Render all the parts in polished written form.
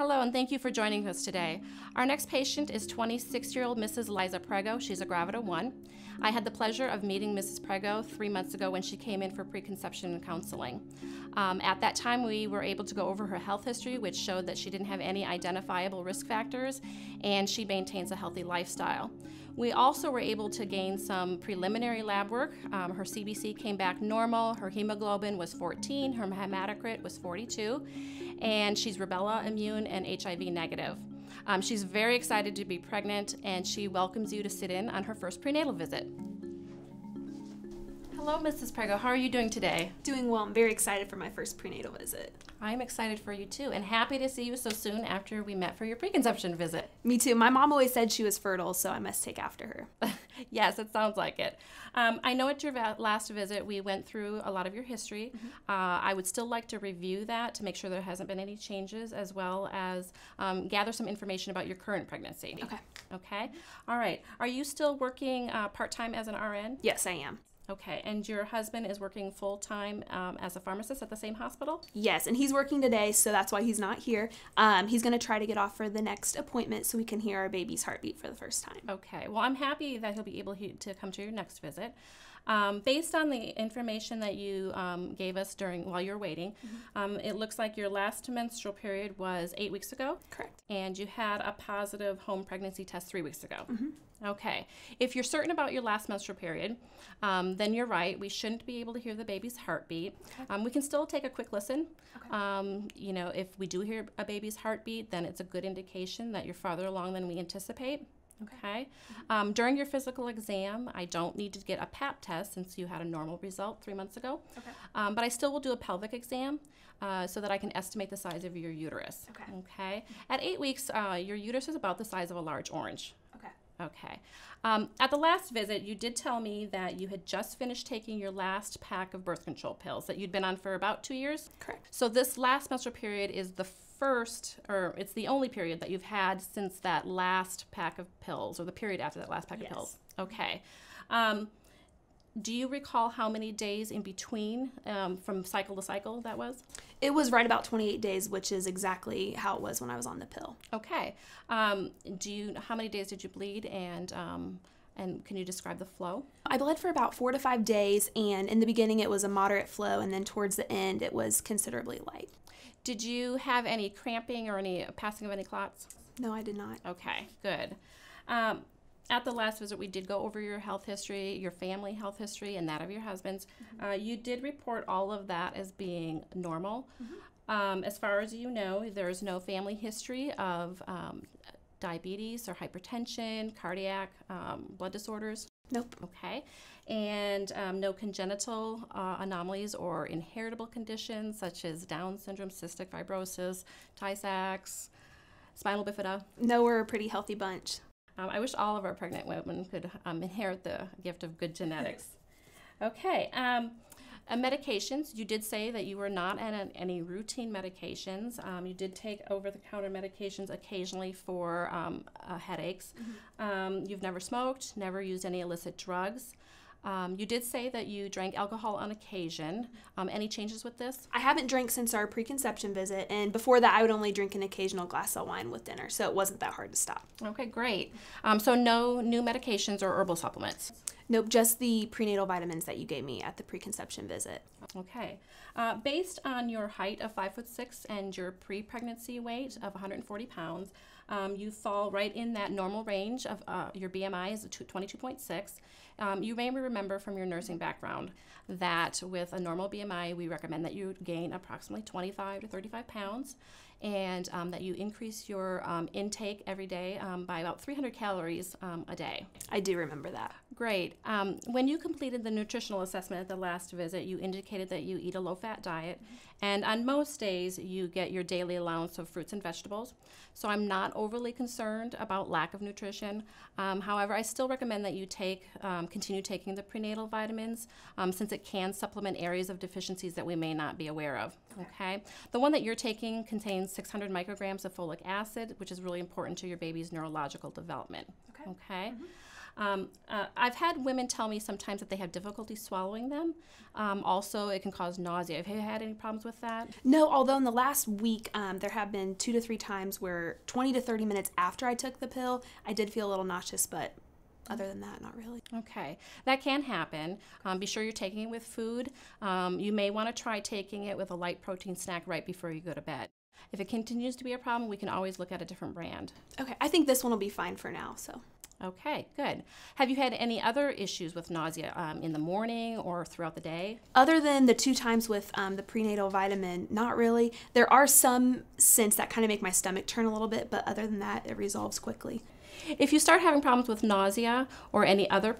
Hello, and thank you for joining us today. Our next patient is 26-year-old Mrs. Liza Preggo. She's a Gravida 1. I had the pleasure of meeting Mrs. Preggo 3 months ago when she came in for preconception counseling. At that time, we were able to go over her health history, which showed that she didn't have any identifiable risk factors, and she maintains a healthy lifestyle. We also were able to gain some preliminary lab work. Her CBC came back normal, her hemoglobin was 14, her hematocrit was 42, and she's rubella immune and HIV negative. She's very excited to be pregnant, and she welcomes you to sit in on her first prenatal visit. Hello, Mrs. Preggo. How are you doing today? Doing well. I'm very excited for my first prenatal visit. I'm excited for you too, and happy to see you so soon after we met for your preconception visit. Me too. My mom always said she was fertile, so I must take after her. Yes, it sounds like it. I know at your last visit we went through a lot of your history. I would still like to review that to make sure there hasn't been any changes, as well as gather some information about your current pregnancy. Okay. Okay. All right. Are you still working part-time as an RN? Yes, I am. Okay, and your husband is working full-time as a pharmacist at the same hospital? Yes, and he's working today, so that's why he's not here. He's going to try to get off for the next appointment so we can hear our baby's heartbeat for the first time. Okay, well, I'm happy that he'll be able to come to your next visit. Based on the information that you gave us while you were waiting, it looks like your last menstrual period was 8 weeks ago. Correct. And you had a positive home pregnancy test 3 weeks ago. Okay. If you're certain about your last menstrual period, then you're right. We shouldn't be able to hear the baby's heartbeat. Okay. We can still take a quick listen. Okay. You know, if we do hear a baby's heartbeat, then it's a good indication that you're farther along than we anticipate. Okay. During your physical exam, I don't need to get a Pap test since you had a normal result 3 months ago. Okay. But I still will do a pelvic exam so that I can estimate the size of your uterus. Okay. Okay. At 8 weeks, your uterus is about the size of a large orange. Okay. Okay. At the last visit, you did tell me that you had just finished taking your last pack of birth control pills that you'd been on for about 2 years? Correct. So this last menstrual period is the first, or it's the only period that you've had since that last pack of pills, or the period after that last pack of pills. Okay. Do you recall how many days in between from cycle to cycle that was? It was right about 28 days, which is exactly how it was when I was on the pill. Okay. How many days did you bleed, and can you describe the flow? I bled for about 4 to 5 days, and in the beginning it was a moderate flow, and then towards the end it was considerably light. Did you have any cramping or any passing of any clots? No, I did not. Okay, good. At the last visit, we did go over your health history, your family health history, and that of your husband's. You did report all of that as being normal. As far as you know, there's no family history of diabetes or hypertension, cardiac, blood disorders. Nope. Okay. And no congenital anomalies or inheritable conditions such as Down syndrome, cystic fibrosis, Tay-Sachs, spinal bifida. No, we're a pretty healthy bunch. I wish all of our pregnant women could inherit the gift of good genetics. Okay. Medications, you did say that you were not on any routine medications. You did take over-the-counter medications occasionally for headaches. You've never smoked, never used any illicit drugs. You did say that you drank alcohol on occasion. Any changes with this? I haven't drank since our preconception visit, and before that I would only drink an occasional glass of wine with dinner, so it wasn't that hard to stop. Okay, great. So no new medications or herbal supplements? Nope, just the prenatal vitamins that you gave me at the preconception visit. Okay. Based on your height of 5'6" and your pre-pregnancy weight of 140 pounds, you fall right in that normal range of your BMI is 22.6. You may remember from your nursing background that with a normal BMI, we recommend that you gain approximately 25 to 35 pounds, and that you increase your intake every day by about 300 calories a day. I do remember that. Great. When you completed the nutritional assessment at the last visit, you indicated that you eat a low-fat diet, and on most days you get your daily allowance of fruits and vegetables. So I'm not overly concerned about lack of nutrition. However, I still recommend that you continue taking the prenatal vitamins since it can supplement areas of deficiencies that we may not be aware of. Okay. The one that you're taking contains 600 micrograms of folic acid, which is really important to your baby's neurological development. Okay. I've had women tell me sometimes that they have difficulty swallowing them. Also, it can cause nausea. Have you had any problems with that? No, although in the last week, there have been 2 to 3 times where 20 to 30 minutes after I took the pill, I did feel a little nauseous, but other than that, not really. Okay, that can happen. Be sure you're taking it with food. You may want to try taking it with a light protein snack right before you go to bed. If it continues to be a problem, we can always look at a different brand. Okay, I think this one will be fine for now, so. Okay, good. Have you had any other issues with nausea in the morning or throughout the day? Other than the 2 times with the prenatal vitamin, not really. There are some scents that kind of make my stomach turn a little bit, but other than that, it resolves quickly. If you start having problems with nausea or any other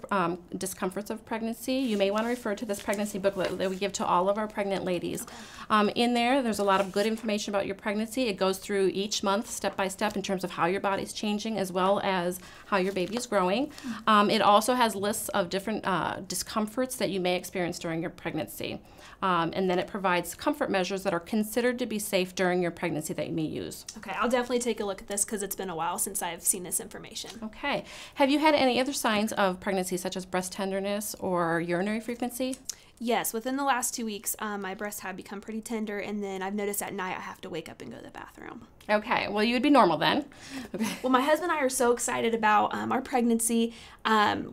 discomforts of pregnancy, you may want to refer to this pregnancy booklet that we give to all of our pregnant ladies. Okay. In there's a lot of good information about your pregnancy. It goes through each month, step by step, in terms of how your body's changing as well as how your baby is growing. It also has lists of different discomforts that you may experience during your pregnancy. And then it provides comfort measures that are considered to be safe during your pregnancy that you may use. Okay, I'll definitely take a look at this because it's been a while since I've seen this information. Okay. Have you had any other signs of pregnancy, such as breast tenderness or urinary frequency? Yes, within the last 2 weeks, my breasts have become pretty tender, and then I've noticed at night I have to wake up and go to the bathroom. Okay, well, you would be normal then. Okay. Well, my husband and I are so excited about our pregnancy.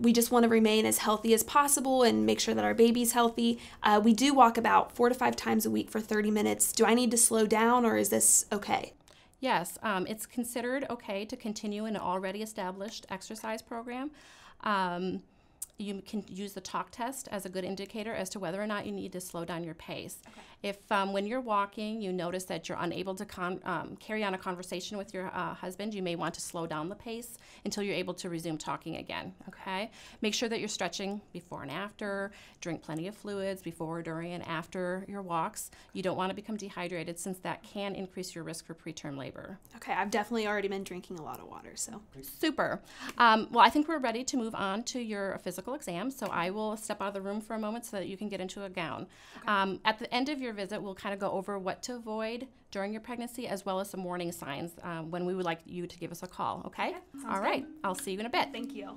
We just want to remain as healthy as possible and make sure that our baby's healthy. We do walk about 4 to 5 times a week for 30 minutes. Do I need to slow down, or is this okay? Yes, it's considered okay to continue an already established exercise program. You can use the talk test as a good indicator as to whether or not you need to slow down your pace. Okay. If when you're walking you notice that you're unable to carry on a conversation with your husband, you may want to slow down the pace until you're able to resume talking again. Okay? Make sure that you're stretching before and after. Drink plenty of fluids before, during, and after your walks. You don't want to become dehydrated, since that can increase your risk for preterm labor. Okay, I've definitely already been drinking a lot of water, so. Super. Well, I think we're ready to move on to your physical exam, so I will step out of the room for a moment so that you can get into a gown. Okay. At the end of your visit, we'll kind of go over what to avoid during your pregnancy, as well as some warning signs when we would like you to give us a call, okay? All right. Good. I'll see you in a bit. Thank you.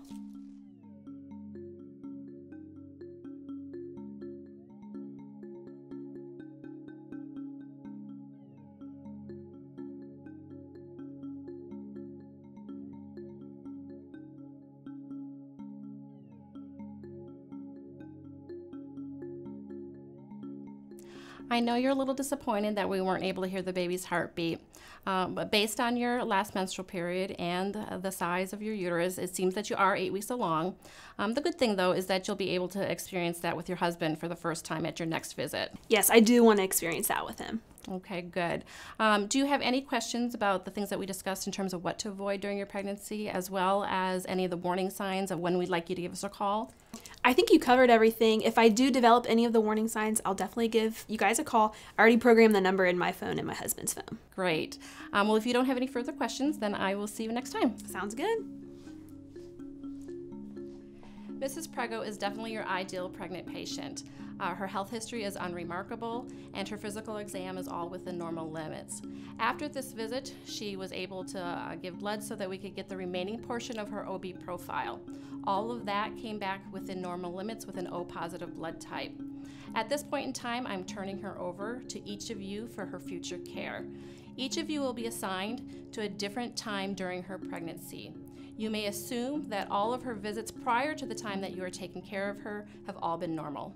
I know you're a little disappointed that we weren't able to hear the baby's heartbeat, but based on your last menstrual period and the size of your uterus, it seems that you are 8 weeks along. The good thing, though, is that you'll be able to experience that with your husband for the first time at your next visit. Yes, I do want to experience that with him. Okay, good. Do you have any questions about the things that we discussed in terms of what to avoid during your pregnancy, as well as any of the warning signs of when we'd like you to give us a call? I think you covered everything. If I do develop any of the warning signs, I'll definitely give you guys a call. I already programmed the number in my phone and my husband's phone. Great. Well, if you don't have any further questions, then I will see you next time. Sounds good. Mrs. Preggo is definitely your ideal pregnant patient. Her health history is unremarkable, and her physical exam is all within normal limits. After this visit, she was able to give blood so that we could get the remaining portion of her OB profile. All of that came back within normal limits with an O-positive blood type. At this point in time, I'm turning her over to each of you for her future care. Each of you will be assigned to a different time during her pregnancy. You may assume that all of her visits prior to the time that you are taking care of her have all been normal.